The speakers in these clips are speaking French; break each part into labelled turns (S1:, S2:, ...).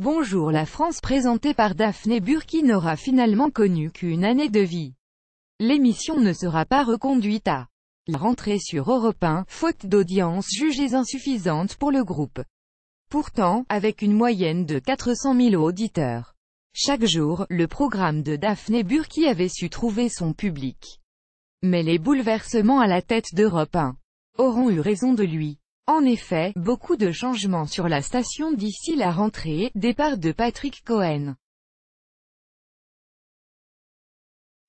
S1: Bonjour la France présentée par Daphné Burki n'aura finalement connu qu'une année de vie. L'émission ne sera pas reconduite à la rentrée sur Europe 1, faute d'audience jugée insuffisante pour le groupe. Pourtant, avec une moyenne de 400 000 auditeurs chaque jour, le programme de Daphné Burki avait su trouver son public. Mais les bouleversements à la tête d'Europe 1 auront eu raison de lui. En effet, beaucoup de changements sur la station d'ici la rentrée, départ de Patrick Cohen.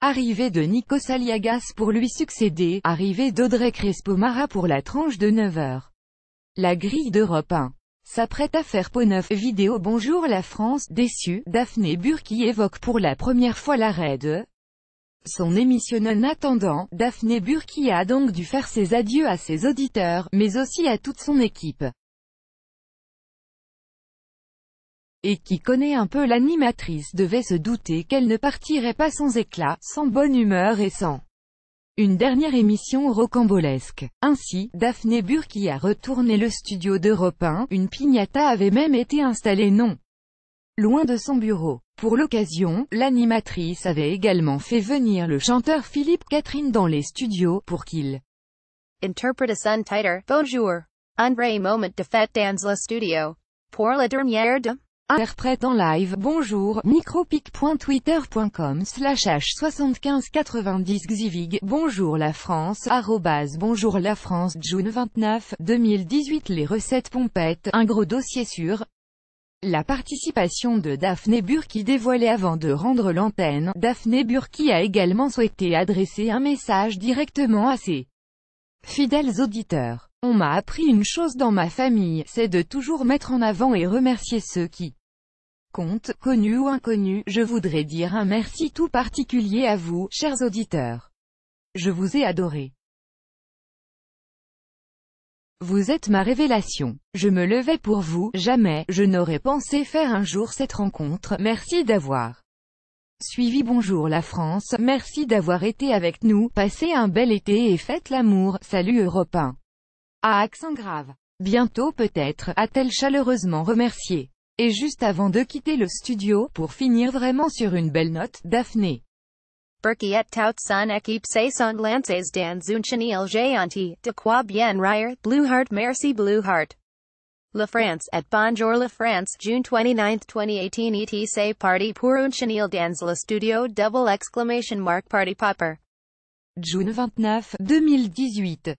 S1: Arrivée de Nikos Aliagas pour lui succéder, arrivée d'Audrey Crespo-Mara pour la tranche de 9h. La grille d'Europe 1 s'apprête à faire peau neuve. Vidéo. Bonjour la France, déçue, Daphné Burki évoque pour la première fois l'arrêt de son émission. En attendant, Daphné Burki a donc dû faire ses adieux à ses auditeurs, mais aussi à toute son équipe. Et qui connaît un peu l'animatrice devait se douter qu'elle ne partirait pas sans éclat, sans bonne humeur et sans une dernière émission rocambolesque. Ainsi, Daphné Burki a retourné le studio d'Europe 1, une piñata avait même été installée non loin de son bureau. Pour l'occasion, l'animatrice avait également fait venir le chanteur Philippe Catherine dans les studios, pour qu'il
S2: interprète a son titre. Bonjour. Un vrai moment de fête dans le studio. Pour la dernière de
S1: interprète en live. Bonjour, micropic.twitter.com/h7590 xivig. Bonjour la France, @bonjour la France. June 29, 2018. Les recettes pompettes, un gros dossier sur la participation de Daphné Burki dévoilée avant de rendre l'antenne. Daphné Burki a également souhaité adresser un message directement à ses fidèles auditeurs. On m'a appris une chose dans ma famille, c'est de toujours mettre en avant et remercier ceux qui comptent, connus ou inconnus. Je voudrais dire un merci tout particulier à vous, chers auditeurs. Je vous ai adoré. Vous êtes ma révélation. Je me levais pour vous, jamais, je n'aurais pensé faire un jour cette rencontre. Merci d'avoir suivi. Bonjour la France, merci d'avoir été avec nous, passez un bel été et faites l'amour. Salut Europe 1. À accent grave. Bientôt peut-être, a-t-elle chaleureusement remercié. Et juste avant de quitter le studio, pour finir vraiment sur une belle note, Daphné
S2: Burki et tout son équipe se sont lancés dans une chenille géante, de quoi bien rire. Blue Heart. Merci Blue Heart. La France, at Bonjour la France, June 29, 2018. etc. Party pour une chenille dans le studio. Party popper.
S1: June 29, 2018.